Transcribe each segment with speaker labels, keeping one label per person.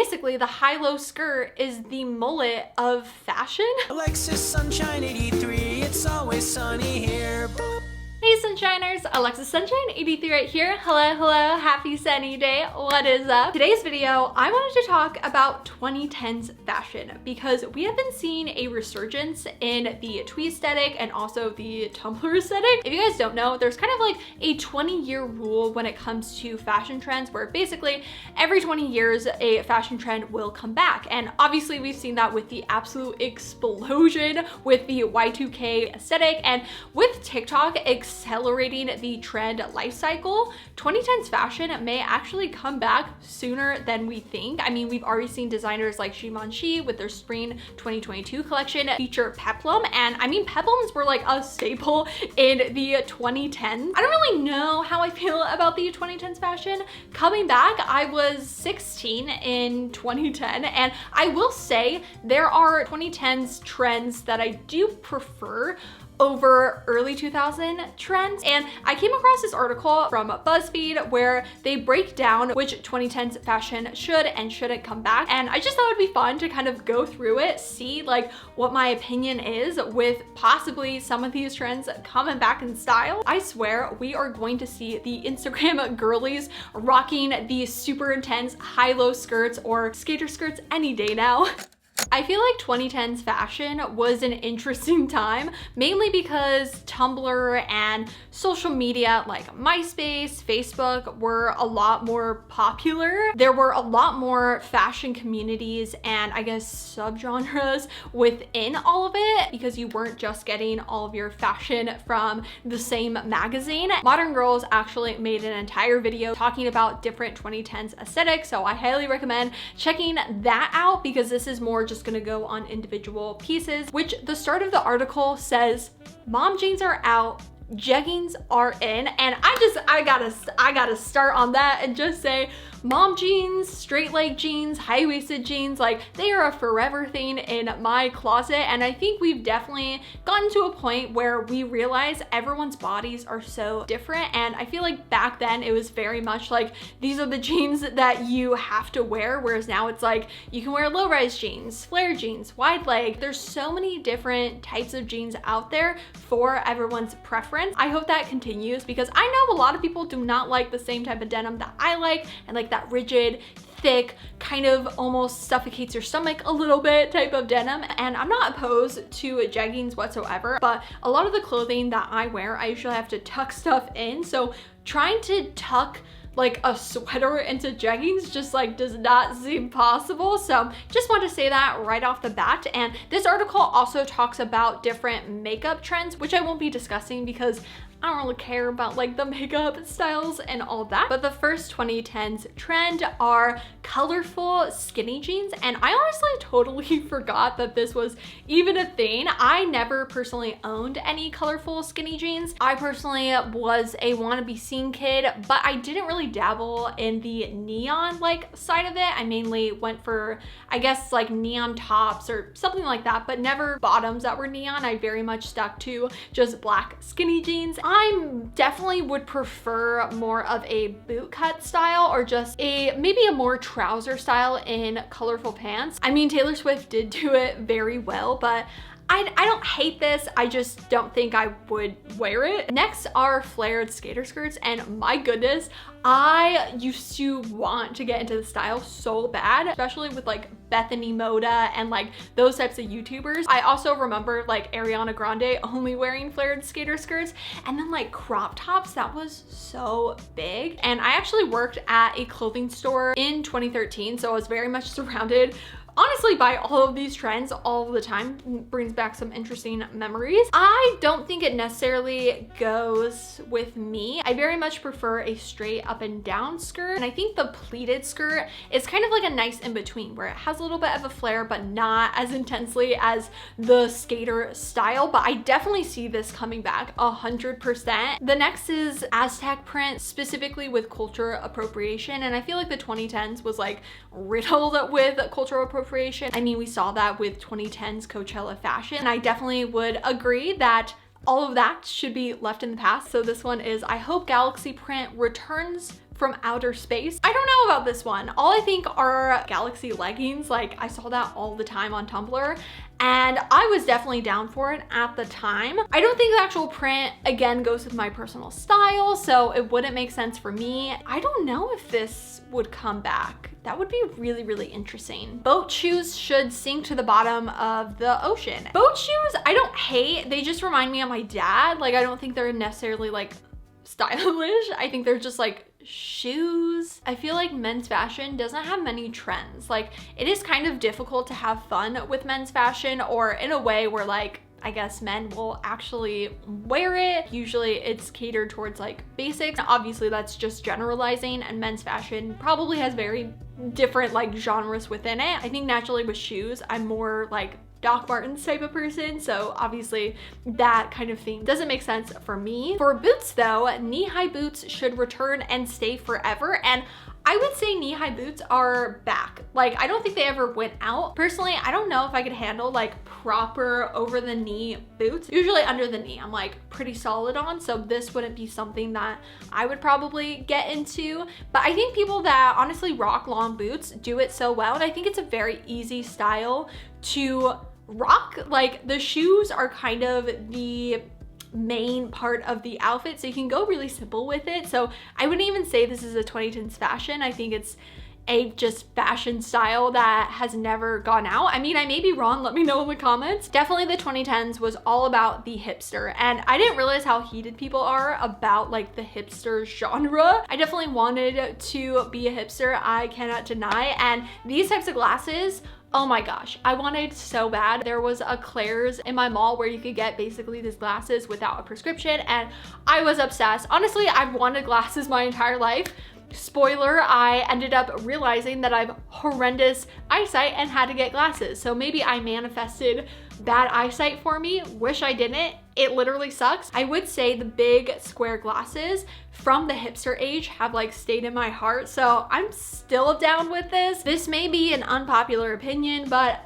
Speaker 1: basically the high-low skirt is the mullet of fashion.
Speaker 2: Alexis Sunshine 83, it's always sunny here. Boop.
Speaker 1: Hey Sunshiners, Alexis Sunshine 83 right here. Hello, hello, happy sunny day. What is up? Today's video, I wanted to talk about 2010s fashion because we have been seeing a resurgence in the tweed aesthetic and also the Tumblr aesthetic. If you guys don't know, there's kind of like a 20-year rule when it comes to fashion trends where basically every 20 years a fashion trend will come back. And obviously we've seen that with the absolute explosion with the Y2K aesthetic and with TikTok accelerating the trend life cycle. 2010s fashion may actually come back sooner than we think. I mean, we've already seen designers like Givenchy with their spring 2022 collection feature peplum, and I mean peplums were like a staple in the 2010s. I don't really know how I feel about the 2010s fashion coming back. I was 16 in 2010 and I will say there are 2010s trends that I do prefer over early 2000 trends. And I came across this article from BuzzFeed where they break down which 2010s fashion should and shouldn't come back. And I just thought it'd be fun to kind of go through it, see like what my opinion is with possibly some of these trends coming back in style. I swear we are going to see the Instagram girlies rocking these super intense high-low skirts or skater skirts any day now. I feel like 2010s fashion was an interesting time, mainly because Tumblr and social media like MySpace, Facebook were a lot more popular. There were a lot more fashion communities and I guess subgenres within all of it because you weren't just getting all of your fashion from the same magazine. Modern Girls actually made an entire video talking about different 2010s aesthetics, so I highly recommend checking that out because this is more just gonna go on individual pieces, which the start of the article says mom jeans are out, jeggings are in, and I gotta start on that and just say mom jeans, straight leg jeans, high-waisted jeans, like they are a forever thing in my closet. And I think we've definitely gotten to a point where we realize everyone's bodies are so different. And I feel like back then it was very much like these are the jeans that you have to wear, whereas now it's like you can wear low-rise jeans, flare jeans, wide leg. There's so many different types of jeans out there for everyone's preference. I hope that continues because I know a lot of people do not like the same type of denim that I like, and like that rigid, thick, kind of almost suffocates your stomach a little bit type of denim. And I'm not opposed to jeggings whatsoever, but a lot of the clothing that I wear, I usually have to tuck stuff in. So trying to tuck like a sweater into jeggings just like does not seem possible. So just want to say that right off the bat. And this article also talks about different makeup trends, which I won't be discussing because I don't really care about like the makeup styles and all that. But the first 2010s trend are colorful skinny jeans. And I honestly totally forgot that this was even a thing. I never personally owned any colorful skinny jeans. I personally was a wannabe scene kid, but I didn't really dabble in the neon like side of it. I mainly went for, I guess, like neon tops or something like that, but never bottoms that were neon. I very much stuck to just black skinny jeans. I definitely would prefer more of a boot cut style or just maybe a more trouser style in colorful pants. I mean, Taylor Swift did do it very well, but I don't hate this. I just don't think I would wear it. Next are flared skater skirts, and my goodness, I used to want to get into the style so bad, especially with like Bethany Moda and like those types of YouTubers. I also remember like Ariana Grande only wearing flared skater skirts, and then like crop tops, that was so big. And I actually worked at a clothing store in 2013, so I was very much surrounded honestly by all of these trends all the time. Brings back some interesting memories. I don't think it necessarily goes with me. I very much prefer a straight up and down skirt, and I think the pleated skirt is kind of like a nice in between where it has a little bit of a flare but not as intensely as the skater style. But I definitely see this coming back 100%. The next is Aztec print, specifically with culture appropriation, and I feel like the 2010s was like riddled with cultural appropriation. I mean, we saw that with 2010's Coachella fashion, and I definitely would agree that all of that should be left in the past. So this one is, I hope galaxy print returns from outer space. I don't know about this one. All I think are galaxy leggings. Like I saw that all the time on Tumblr and I was definitely down for it at the time. I don't think the actual print, again, goes with my personal style, so it wouldn't make sense for me. I don't know if this would come back. That would be really, really interesting. Boat shoes should sink to the bottom of the ocean. Boat shoes, I don't hate. They just remind me of my dad. Like, I don't think they're necessarily like stylish. I think they're just like shoes. I feel like men's fashion doesn't have many trends. Like, it is kind of difficult to have fun with men's fashion, or in a way where like, I guess men will actually wear it. Usually it's catered towards like basics. Obviously that's just generalizing, and men's fashion probably has very different like genres within it. I think naturally with shoes, I'm more like Doc Martens type of person, so obviously that kind of thing doesn't make sense for me. For boots though, knee-high boots should return and stay forever, and I would say knee-high boots are back. Like, I don't think they ever went out. Personally, I don't know if I could handle like proper over-the-knee boots. Usually under the knee, I'm like pretty solid on, so this wouldn't be something that I would probably get into. But I think people that honestly rock long boots do it so well, and I think it's a very easy style to rock. Like, the shoes are kind of the main part of the outfit, so you can go really simple with it. So I wouldn't even say this is a 2010s fashion. I think it's a just fashion style that has never gone out. I mean, I may be wrong, let me know in the comments. Definitely the 2010s was all about the hipster, and I didn't realize how heated people are about like the hipster genre. I definitely wanted to be a hipster, I cannot deny, and these types of glasses, oh my gosh, I wanted so bad. There was a Claire's in my mall where you could get basically these glasses without a prescription, and I was obsessed. Honestly, I've wanted glasses my entire life. Spoiler, I ended up realizing that I have horrendous eyesight and had to get glasses. So maybe I manifested bad eyesight for me. Wish I didn't. It literally sucks. I would say the big square glasses from the hipster age have like stayed in my heart. So I'm still down with this. This may be an unpopular opinion, but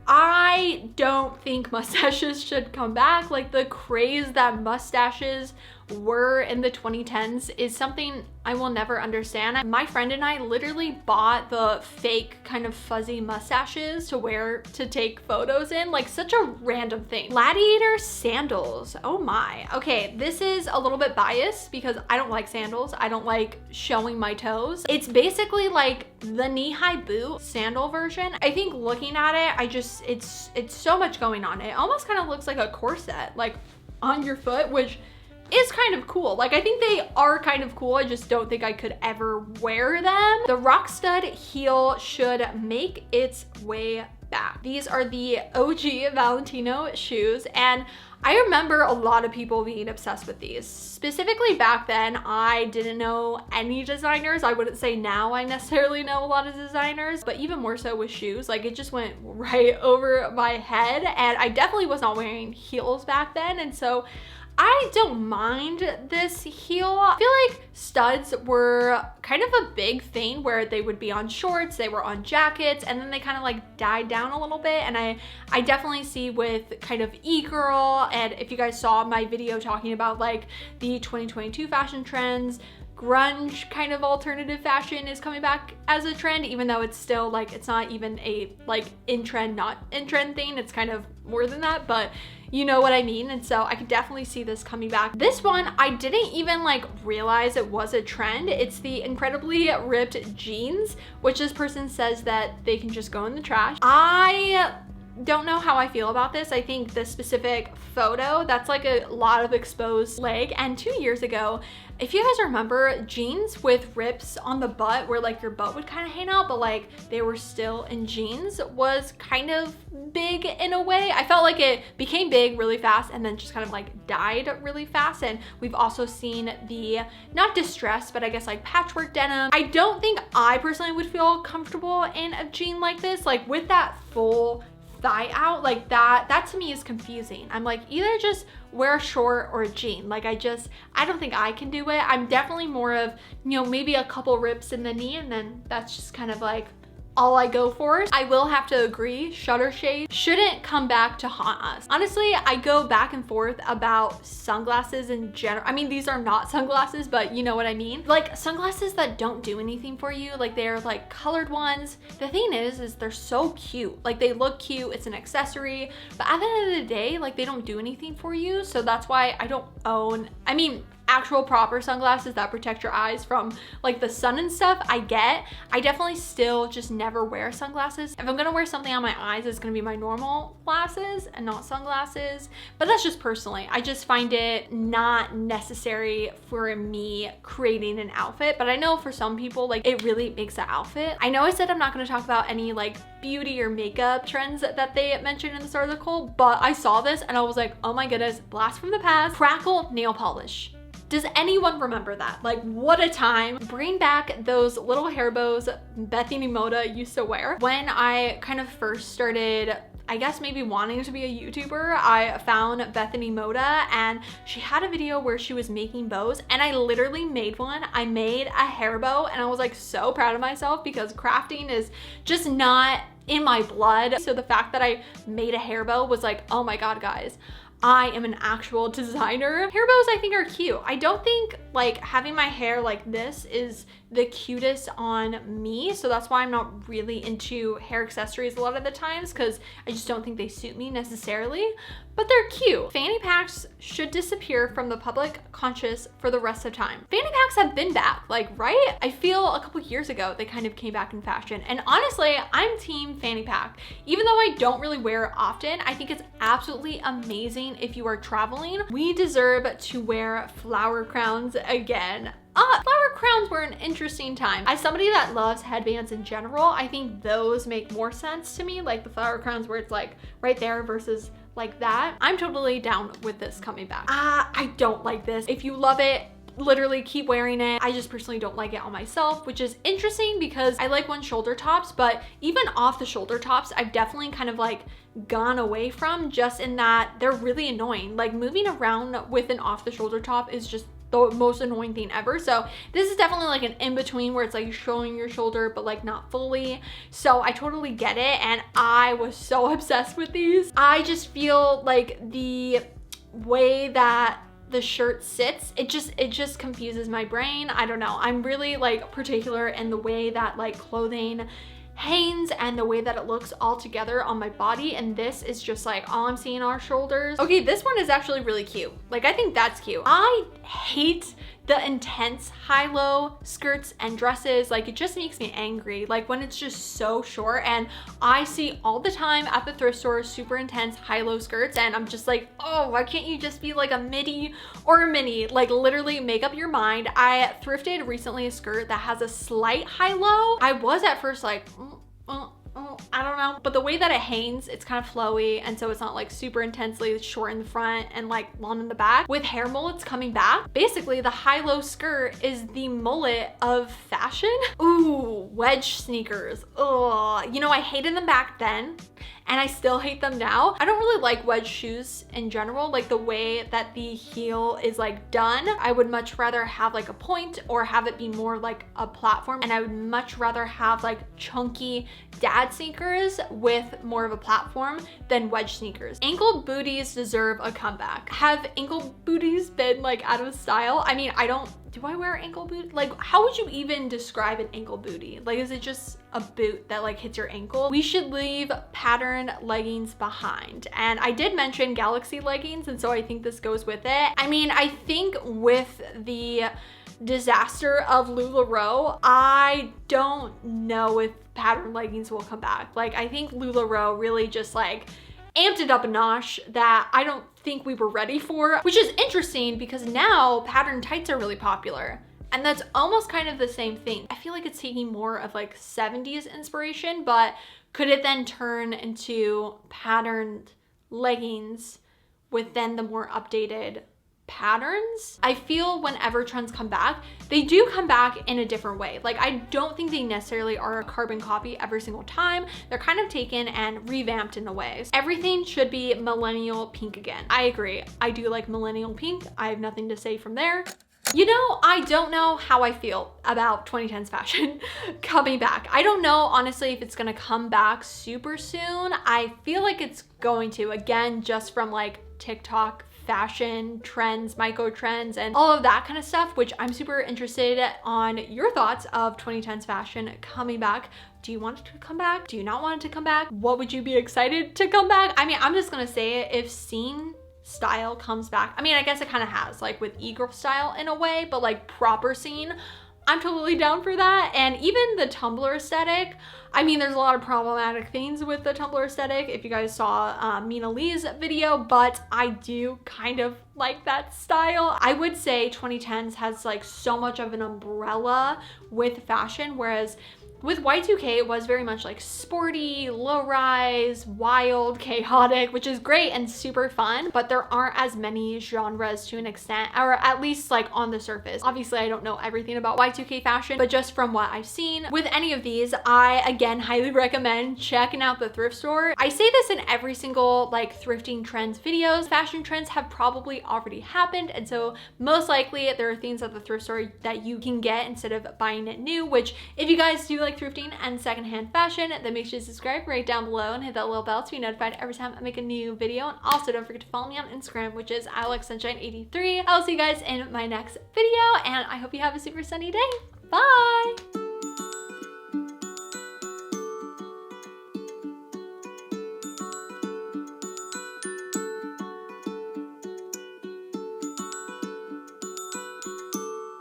Speaker 1: I don't think mustaches should come back. Like, the craze that mustaches were in the 2010s is something I will never understand. My friend and I literally bought the fake kind of fuzzy mustaches to wear to take photos in, like such a random thing. Gladiator sandals, oh my. Okay, this is a little bit biased because I don't like sandals. I don't like showing my toes. It's basically like the knee-high boot sandal version. I think looking at it, it's so much going on. It almost kind of looks like a corset, like on your foot, which is kind of cool. Like, I think they are kind of cool. I just don't think I could ever wear them. The rock stud heel should make its way back. These are the OG Valentino shoes, and I remember a lot of people being obsessed with these. Specifically back then, I didn't know any designers. I wouldn't say now I necessarily know a lot of designers, but even more so with shoes. Like, it just went right over my head, and I definitely was not wearing heels back then, and so I don't mind this heel. I feel like studs were kind of a big thing where they would be on shorts, they were on jackets, and then they kind of like died down a little bit. And I definitely see with kind of e-girl, and if you guys saw my video talking about like the 2022 fashion trends, grunge kind of alternative fashion is coming back as a trend, even though it's still like, it's not even a like in trend, not in trend thing. It's kind of more than that, but you know what I mean? And so I could definitely see this coming back. This one, I didn't even like realize it was a trend. It's the incredibly ripped jeans, which this person says that they can just go in the trash. I don't know how I feel about this. I think the specific photo, that's like a lot of exposed leg. And 2 years ago, if you guys remember, jeans with rips on the butt where like your butt would kind of hang out, but like they were still in jeans, was kind of big in a way. I felt like it became big really fast and then just kind of like died really fast. And we've also seen the, not distressed, but I guess like patchwork denim. I don't think I personally would feel comfortable in a jean like this, like with that full thigh out, like that to me is confusing. I'm like, either just wear a short or a jean. Like, I don't think I can do it. I'm definitely more of, you know, maybe a couple rips in the knee, and then that's just kind of like all I go for. I will have to agree, shutter shade shouldn't come back to haunt us. Honestly, I go back and forth about sunglasses in general. I mean, these are not sunglasses, but you know what I mean. Like sunglasses that don't do anything for you, like they're like colored ones. The thing is they're so cute. Like they look cute, it's an accessory, but at the end of the day, like they don't do anything for you. So that's why I don't own, I mean, actual proper sunglasses that protect your eyes from like the sun and stuff, I get. I definitely still just never wear sunglasses. If I'm gonna wear something on my eyes, it's gonna be my normal glasses and not sunglasses. But that's just personally. I just find it not necessary for me creating an outfit. But I know for some people, like it really makes an outfit. I know I said I'm not gonna talk about any like beauty or makeup trends that they mentioned in this article, but I saw this and I was like, oh my goodness, blast from the past. Crackle nail polish. Does anyone remember that? Like what a time. Bring back those little hair bows Bethany Moda used to wear. When I kind of first started, I guess maybe wanting to be a YouTuber, I found Bethany Moda and she had a video where she was making bows and I literally made one. I made a hair bow and I was like so proud of myself because crafting is just not in my blood. So the fact that I made a hair bow was like, oh my God, guys. I am an actual designer. Hair bows I think are cute. I don't think like having my hair like this is the cutest on me. So that's why I'm not really into hair accessories a lot of the times because I just don't think they suit me necessarily, but they're cute. Fanny packs should disappear from the public conscious for the rest of time. Fanny packs have been back, like, right? I feel a couple years ago, they kind of came back in fashion. And honestly, I'm team fanny pack. Even though I don't really wear it often, I think it's absolutely amazing if you are traveling. We deserve to wear flower crowns again. Flower crowns were an interesting time. As somebody that loves headbands in general, I think those make more sense to me, like the flower crowns where it's like right there versus like that. I'm totally down with this coming back. I don't like this. If you love it, literally keep wearing it. I just personally don't like it on myself, which is interesting because I like one shoulder tops, but even off the shoulder tops, I've definitely kind of like gone away from, just in that they're really annoying. Like moving around with an off the shoulder top is just the most annoying thing ever. So this is definitely like an in-between where it's like showing your shoulder but like not fully. So I totally get it and I was so obsessed with these. I just feel like the way that the shirt sits, it just confuses my brain. I don't know. I'm really like particular in the way that like clothing hangs and the way that it looks all together on my body, and this is just like all I'm seeing are shoulders. Okay, this one is actually really cute. Like I think that's cute. I hate the intense high-low skirts and dresses. Like it just makes me angry, like when it's just so short. And I see all the time at the thrift store super intense high-low skirts and I'm just like, oh, why can't you just be like a midi or a mini? Like literally make up your mind. I thrifted recently a skirt that has a slight high-low. I was at first like I don't know, but the way that it hangs, it's kind of flowy, and so it's not like super intensely short in the front and like long in the back. With hair mullets coming back, basically the high-low skirt is the mullet of fashion. Ooh, wedge sneakers. Ugh, you know, I hated them back then and I still hate them now. I don't really like wedge shoes in general, like the way that the heel is like done. I would much rather have like a point or have it be more like a platform, and I would much rather have like chunky dad sneakers with more of a platform than wedge sneakers. Ankle booties deserve a comeback. Have ankle booties been like out of style? I mean, do I wear ankle boot? Like, how would you even describe an ankle bootie? Like, is it just a boot that like hits your ankle? We should leave pattern leggings behind. And I did mention galaxy leggings, and so I think this goes with it. I mean, I think with the disaster of LuLaRoe, I don't know if pattern leggings will come back. Like, I think LuLaRoe really just like amped it up a notch that I don't think we were ready for, which is interesting because now pattern tights are really popular. And that's almost kind of the same thing. I feel like it's taking more of like 70s inspiration, but could it then turn into patterned leggings with then the more updated patterns? I feel whenever trends come back, they do come back in a different way. Like, I don't think they necessarily are a carbon copy every single time. They're kind of taken and revamped in a way. Everything should be millennial pink again. I agree. I do like millennial pink. I have nothing to say from there. You know, I don't know how I feel about 2010's fashion coming back. I don't know, honestly, if it's gonna come back super soon. I feel like it's going to, again, just from like TikTok fashion trends, micro trends, and all of that kind of stuff, which I'm super interested on your thoughts of 2010's fashion coming back. Do you want it to come back? Do you not want it to come back? What would you be excited to come back? I mean, I'm just gonna say it, if scene style comes back, I mean, I guess it kind of has, like with e-girl style in a way, but like proper scene, I'm totally down for that. And even the Tumblr aesthetic, I mean, there's a lot of problematic things with the Tumblr aesthetic if you guys saw Mina Lee's video, but I do kind of like that style. I would say 2010s has like so much of an umbrella with fashion, whereas with Y2K, it was very much like sporty, low-rise, wild, chaotic, which is great and super fun, but there aren't as many genres to an extent, or at least like on the surface. Obviously, I don't know everything about Y2K fashion, but just from what I've seen with any of these, I again highly recommend checking out the thrift store. I say this in every single like thrifting trends videos. Fashion trends have probably already happened, and so most likely there are things at the thrift store that you can get instead of buying it new, which if you guys do like thrifting and secondhand fashion, then make sure to subscribe right down below and hit that little bell to be notified every time I make a new video. And also don't forget to follow me on Instagram, which is alexsunshine83. I'll see you guys in my next video, and I hope you have a super sunny day. Bye!